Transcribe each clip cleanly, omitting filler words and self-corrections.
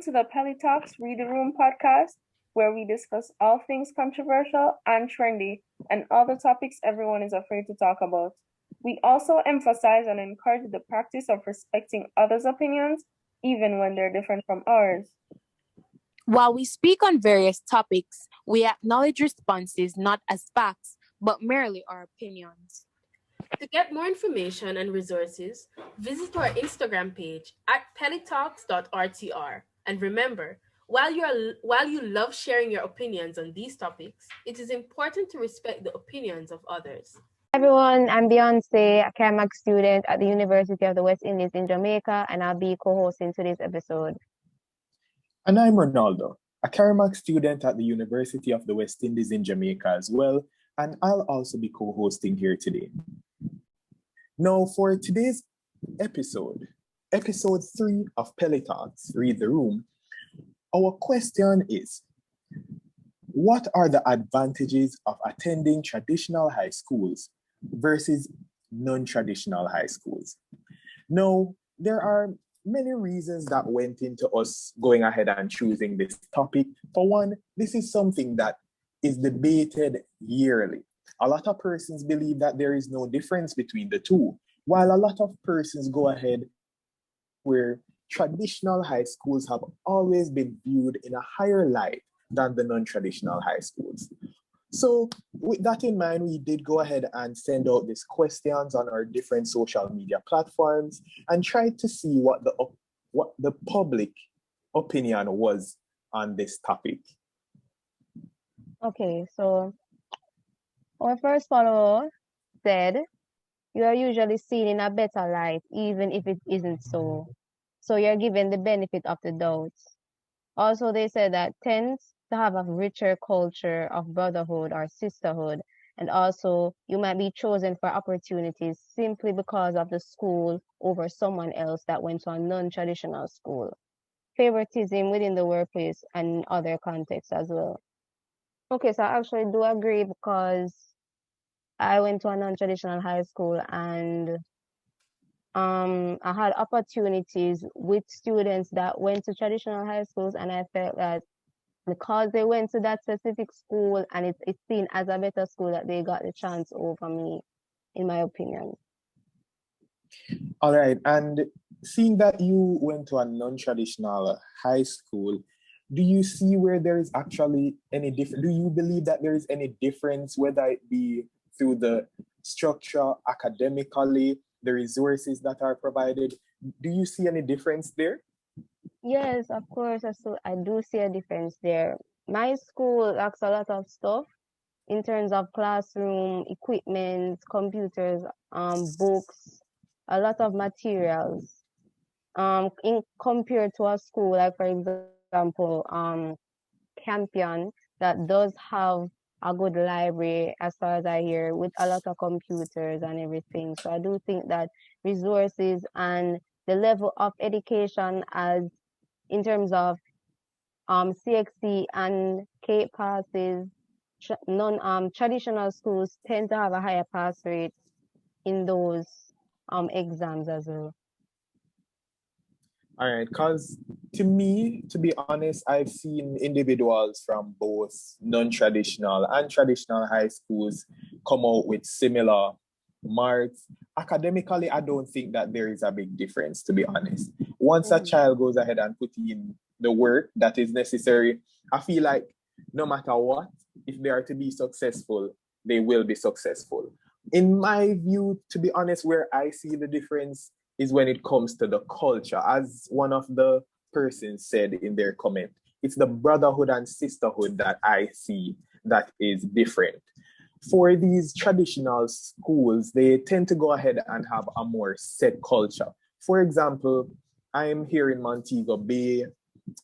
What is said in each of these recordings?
to the Pelitalks Read the Room podcast, where we discuss all things controversial and trendy and all the topics everyone is afraid to talk about. We also emphasize and encourage the practice of respecting others' opinions, even when they're different from ours. While we speak on various topics, we acknowledge responses not as facts, but merely our opinions. To get more information and resources, visit our Instagram page at pelitalks.rtr. And remember, while you love sharing your opinions on these topics, it is important to respect the opinions of others. Hi everyone, I'm Beyonce, a CAMAC student at the University of the West Indies in Jamaica, and I'll be co-hosting today's episode. And I'm Ronaldo, a CAMAC student at the University of the West Indies in Jamaica as well, and I'll also be co-hosting here today. Now, for today's episode 3 of Pelitalks, Read the Room, our question is, what are the advantages of attending traditional high schools versus non-traditional high schools? Now, there are many reasons that went into us going ahead and choosing this topic. For one, this is something that is debated yearly. A lot of persons believe that there is no difference between the two, while a lot of persons go ahead where traditional high schools have always been viewed in a higher light than the non-traditional high schools. So with that in mind, we did go ahead and send out these questions on our different social media platforms and try to see what the public opinion was on this topic. Okay, so our first follower said, you are usually seen in a better light, even if it isn't so. So you're given the benefit of the doubt. Also, they said that tends to have a richer culture of brotherhood or sisterhood. And also, you might be chosen for opportunities simply because of the school over someone else that went to a non-traditional school. Favoritism within the workplace and other contexts as well. Okay, so I actually do agree because I went to a non-traditional high school and I had opportunities with students that went to traditional high schools, and I felt that because they went to that specific school and it's seen as a better school, that they got the chance over me, in my opinion. All right, and seeing that you went to a non-traditional high school, do you see where there is actually any difference? Do you believe that there is any difference, whether it be through the structure, academically, the resources that are provided? Do you see any difference there? Yes, of course. I do see a difference there. My school lacks a lot of stuff in terms of classroom, equipment, computers, books, a lot of materials. Compared to a school, like for example, Campion, that does have a good library, as far as I hear, with a lot of computers and everything. So I do think that resources and the level of education, as in terms of CXC and CAPE passes, traditional schools tend to have a higher pass rate in those exams as well. All right, because to me, to be honest, I've seen individuals from both non-traditional and traditional high schools come out with similar marks. Academically, I don't think that there is a big difference, to be honest. Once a child goes ahead and put in the work that is necessary, I feel like no matter what, if they are to be successful, they will be successful. In my view, to be honest, where I see the difference is when it comes to the culture. As one of the persons said in their comment, it's the brotherhood and sisterhood that I see that is different. For these traditional schools, they tend to go ahead and have a more set culture. For example, I'm here in Montego Bay.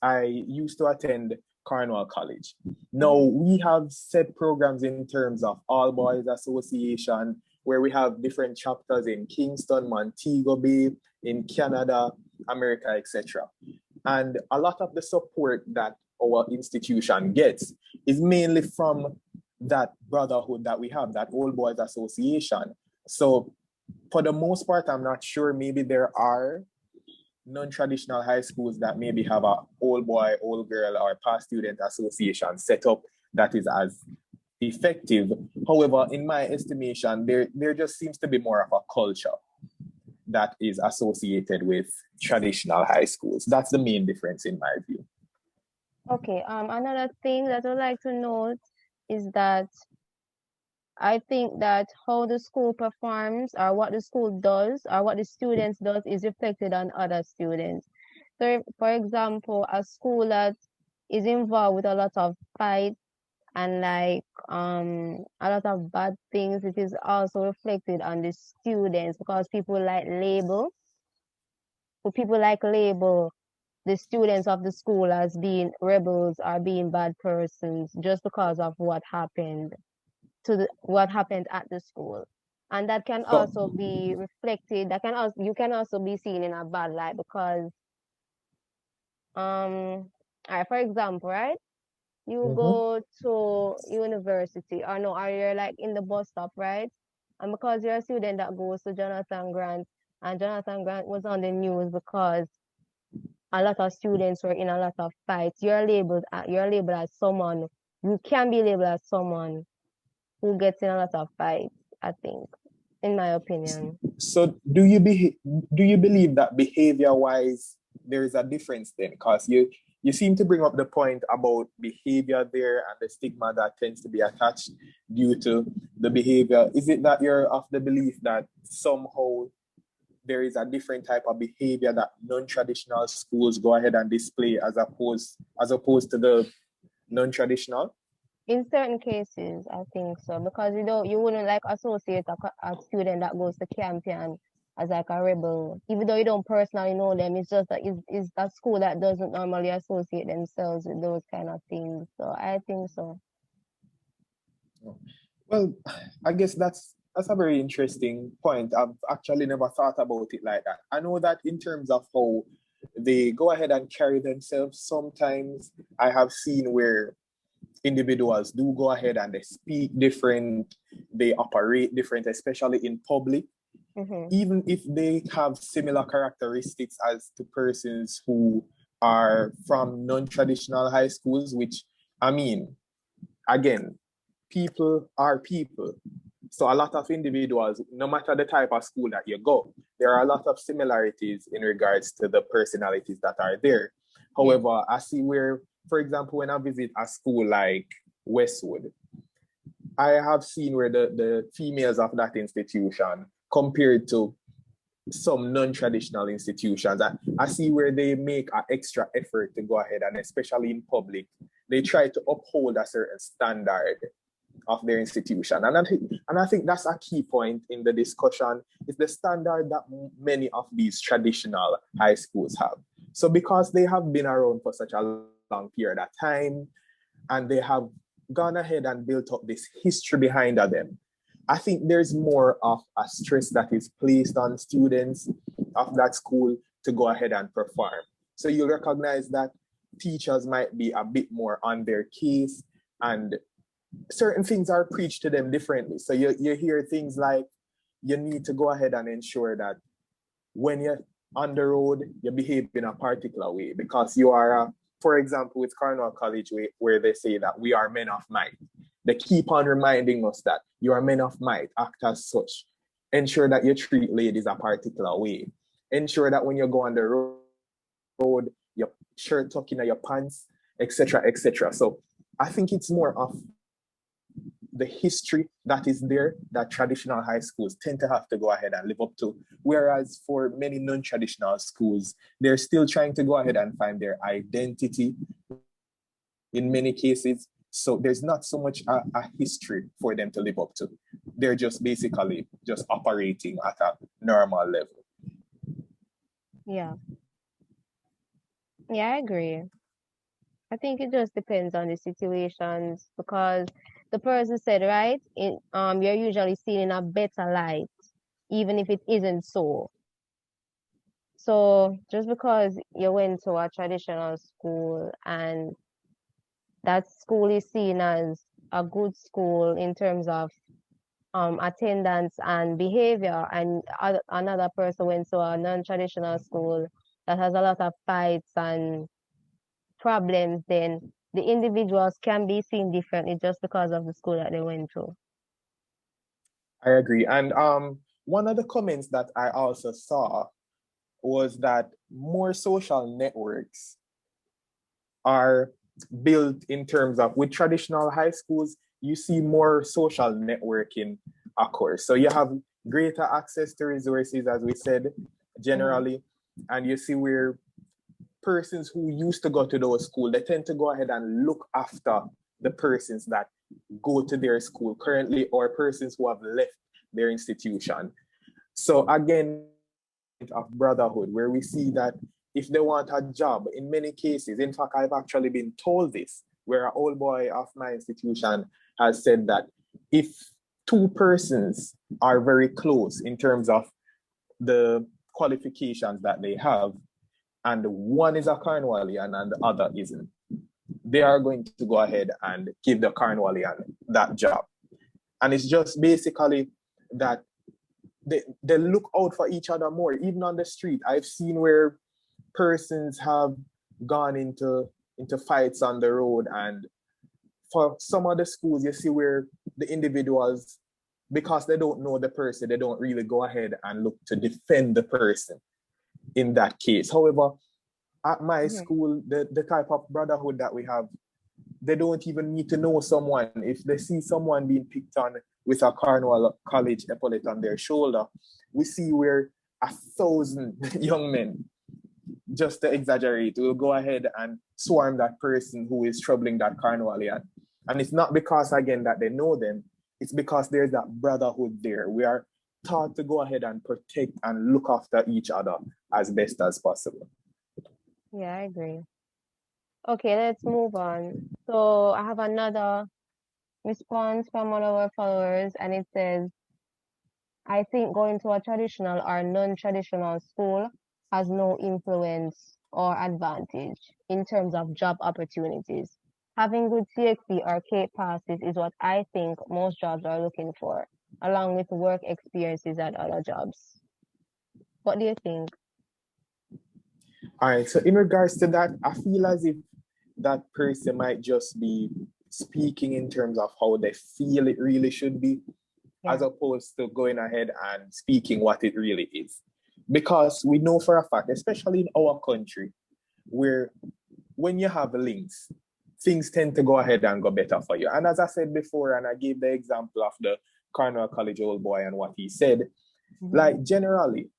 I used to attend Cornwall College. Now, we have set programs in terms of All Boys Association, where we have different chapters in Kingston, Montego Bay, in Canada, America, etc. And a lot of the support that our institution gets is mainly from that brotherhood that we have, that Old Boys Association. So for the most part, I'm not sure, maybe there are non-traditional high schools that maybe have a old boy, old girl, or past student association set up that is as effective. However, in my estimation, there just seems to be more of a culture that is associated with traditional high schools. That's the main difference in my view. Okay, another thing that I'd like to note is that I think that how the school performs or what the school does or what the students does is reflected on other students. So, for example, a school that is involved with a lot of fight and like a lot of bad things, it is also reflected on the students because people like label the students of the school as being rebels or being bad persons just because of what happened at the school. And that can So, also be reflected, you can also be seen in a bad light because all right, for example, right? You go to university or you're like in the bus stop, right? And because you're a student that goes to Jonathan Grant, and Jonathan Grant was on the news because a lot of students were in a lot of fights. You're labeled as someone. You can be labeled as someone who gets in a lot of fights, I think, in my opinion. so do you believe that behavior-wise there is a difference then? Because you seem to bring up the point about behavior there and the stigma that tends to be attached due to the behavior. Is it that you're of the belief that somehow there is a different type of behavior that non-traditional schools go ahead and display as opposed to the non-traditional? In certain cases, I think so because you wouldn't like associate a student that goes to Campion as like a rebel, even though you don't personally know them. It's just that it's a school that doesn't normally associate themselves with those kind of things. So I think so. Well, I guess that's a very interesting point. I've actually never thought about it like that. I know that in terms of how they go ahead and carry themselves, sometimes I have seen where individuals do go ahead and they speak different, they operate different, especially in public, Mm-hmm. even if they have similar characteristics as to persons who are from non-traditional high schools, which I mean, again, people are people. So a lot of individuals, no matter the type of school that you go, there are a lot of similarities in regards to the personalities that are there. However, I see where, for example, when I visit a school like Westwood, I have seen where the females of that institution compared to some non-traditional institutions. I see where they make an extra effort to go ahead and especially in public, they try to uphold a certain standard of their institution. And I think that's a key point in the discussion is the standard that many of these traditional high schools have. So because they have been around for such a long period of time and they have gone ahead and built up this history behind them, I think there's more of a stress that is placed on students of that school to go ahead and perform. So you'll recognize that teachers might be a bit more on their case and certain things are preached to them differently. So you hear things like you need to go ahead and ensure that when you're on the road, you behave in a particular way because you are, for example, with Cornwall College, where they say that we are men of might. They keep on reminding us that you are men of might, act as such. Ensure that you treat ladies a particular way. Ensure that when you go on the road, your shirt tucked in your pants, etc., etc. So I think it's more of the history that is there that traditional high schools tend to have to go ahead and live up to. Whereas for many non-traditional schools, they're still trying to go ahead and find their identity in many cases. So there's not so much a history for them to live up to. They're just basically just operating at a normal level. Yeah. Yeah, I agree. I think it just depends on the situations because the person said, right, you're usually seen in a better light, even if it isn't so. So just because you went to a traditional school and that school is seen as a good school in terms of attendance and behavior, and another person went to a non-traditional school that has a lot of fights and problems, then the individuals can be seen differently just because of the school that they went to. I agree. And one of the comments that I also saw was that more social networks are built in terms of with traditional high schools, you see more social networking occur. So you have greater access to resources, as we said, generally, and you see where persons who used to go to those schools, they tend to go ahead and look after the persons that go to their school currently or persons who have left their institution. So again, of brotherhood, where we see that if they want a job, in many cases, in fact, I've actually been told this, where an old boy of my institution has said that if two persons are very close in terms of the qualifications that they have, and one is a Cornwallian and the other isn't, they are going to go ahead and give the Cornwallian that job. And it's just basically that they look out for each other more, even on the street. I've seen where persons have gone into fights on the road, and for some of the schools, you see where the individuals, because they don't know the person, they don't really go ahead and look to defend the person in that case. However, at my school, the type of brotherhood that we have, they don't even need to know someone. If they see someone being picked on with a Cornwall College epaulet on their shoulder, we see where 1,000 young men, just to exaggerate, will go ahead and swarm that person who is troubling that Cornwallian. And it's not because, again, that they know them. It's because there's that brotherhood there. We are taught to go ahead and protect and look after each other as best as possible. Yeah, I agree. Okay, let's move on. So I have another response from one of our followers, and it says, I think going to a traditional or non-traditional school has no influence or advantage in terms of job opportunities. Having good CXC or CAPE passes is what I think most jobs are looking for, along with work experiences at other jobs. What do you think? All right, so in regards to that, I feel as if that person might just be speaking in terms of how they feel it really should be, as opposed to going ahead and speaking what it really is. Because we know for a fact, especially in our country, where when you have links, things tend to go ahead and go better for you. And as I said before, and I gave the example of the Cornwall College old boy and what he said, like generally,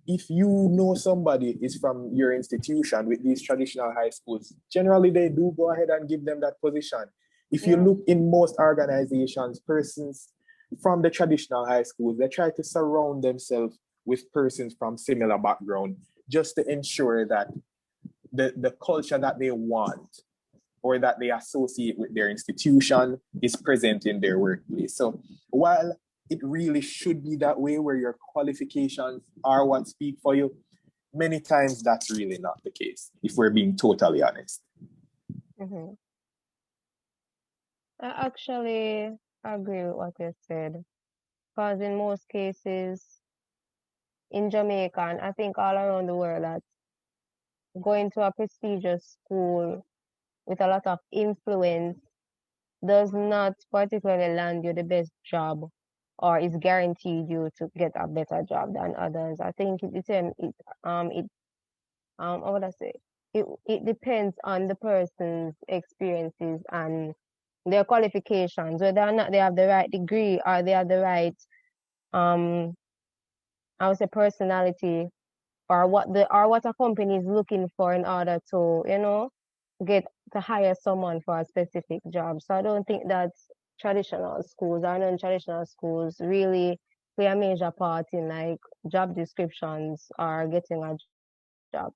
if you know somebody is from your institution with these traditional high schools, generally they do go ahead and give them that position. If you look in most organizations, persons from the traditional high schools, they try to surround themselves with persons from similar background just to ensure that the culture that they want or that they associate with their institution is present in their workplace. So while it really should be that way where your qualifications are what speak for you, many times that's really not the case, if we're being totally honest. I actually agree with what you said, because in most cases in Jamaica, and I think all around the world, that going to a prestigious school with a lot of influence does not particularly land you the best job or is guaranteed you to get a better job than others. I think how would I say? It depends on the person's experiences and their qualifications, whether or not they have the right degree or they have the right I would say personality, or what a company is looking for in order to, get to hire someone for a specific job. So I don't think that traditional schools or non-traditional schools really play a major part in like job descriptions or getting a job.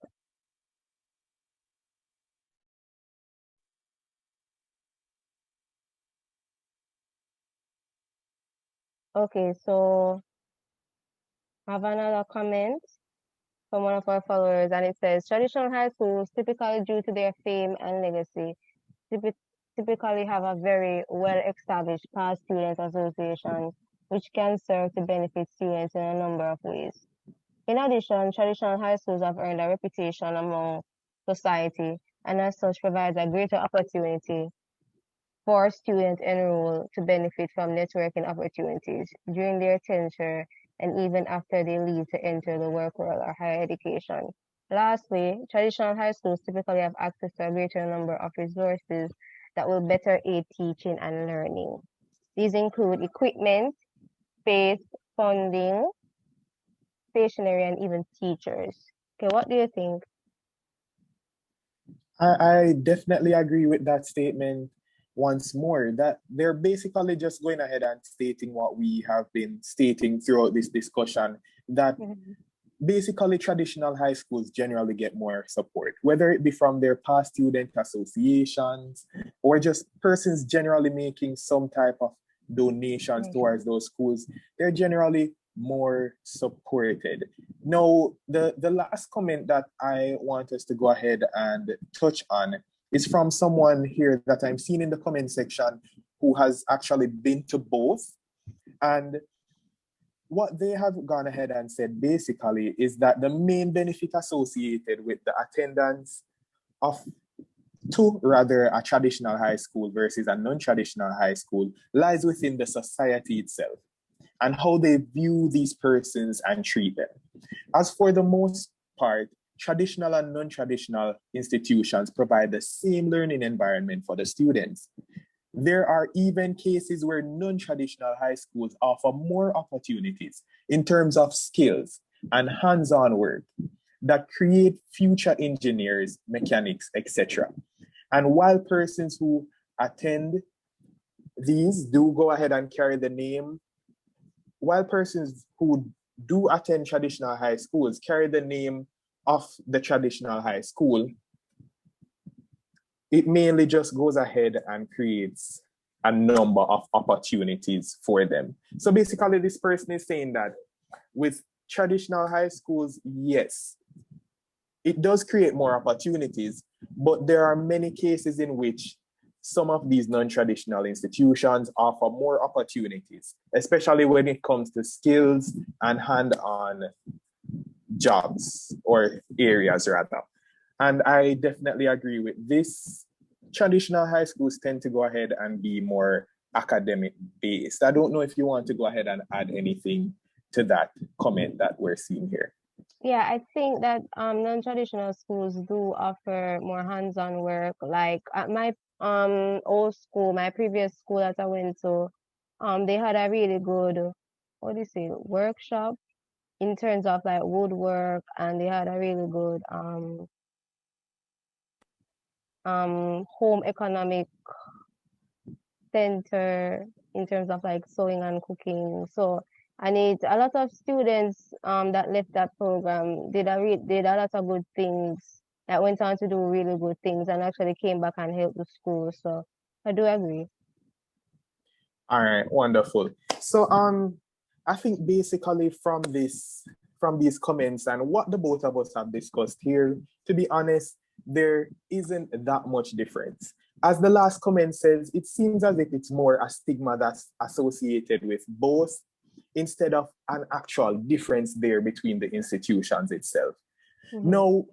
Okay, so I have another comment from one of our followers, and it says traditional high schools, typically due to their fame and legacy, typically have a very well-established past student association, which can serve to benefit students in a number of ways. In addition, traditional high schools have earned a reputation among society and as such provides a greater opportunity for students enrolled to benefit from networking opportunities during their tenure and even after they leave to enter the work world or higher education. Lastly, traditional high schools typically have access to a greater number of resources that will better aid teaching and learning. These include equipment, space, funding, stationery, and even teachers. Okay, what do you think? I definitely agree with that statement once more, that they're basically just going ahead and stating what we have been stating throughout this discussion, that basically traditional high schools generally get more support, whether it be from their past student associations or just persons generally making some type of donations towards those schools. They're generally more supported. Now, the last comment that I want us to go ahead and touch on is from someone here that I'm seeing in the comment section who has actually been to both. And what they have gone ahead and said basically is that the main benefit associated with the attendance of a traditional high school versus a non-traditional high school lies within the society itself and how they view these persons and treat them. As for the most part, traditional and non-traditional institutions provide the same learning environment for the students. There are even cases where non-traditional high schools offer more opportunities in terms of skills and hands-on work that create future engineers, mechanics, etc. And while persons who attend these do go ahead and carry the name, while persons who do attend traditional high schools carry the name of the traditional high school, it mainly just goes ahead and creates a number of opportunities for them. So basically, this person is saying that with traditional high schools, yes, it does create more opportunities, but there are many cases in which some of these non-traditional institutions offer more opportunities, especially when it comes to skills and hand-on jobs or areas rather. And I definitely agree with this. Traditional high schools tend to go ahead and be more academic based. I don't know if you want to go ahead and add anything to that comment that we're seeing here. Yeah, I think that non-traditional schools do offer more hands-on work. Like at my old school, my previous school that I went to, they had a really good, what do you say, workshop in terms of like woodwork, and they had a really good home economic center in terms of like sewing and cooking. So I need a lot of students that left that program did a lot of good things, that went on to do really good things and actually came back and helped the school. So I do agree. All right, wonderful. So I think basically from these comments and what the both of us have discussed here, to be honest, there isn't that much difference. As the last comment says, it seems as if it's more a stigma that's associated with both instead of an actual difference there between the institutions itself. Now,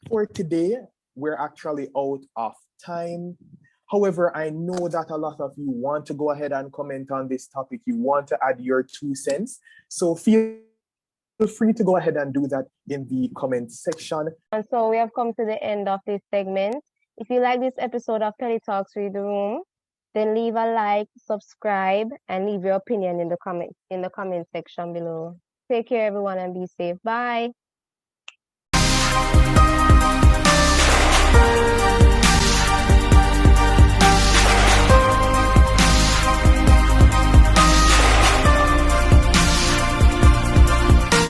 for today, we're actually out of time. However, I know that a lot of you want to go ahead and comment on this topic. You want to add your 2 cents. So feel free to go ahead and do that in the comment section. And so we have come to the end of this segment. If you like this episode of Pelitalks Read the Room, then leave a like, subscribe, and leave your opinion in the comment section below. Take care, everyone, and be safe. Bye.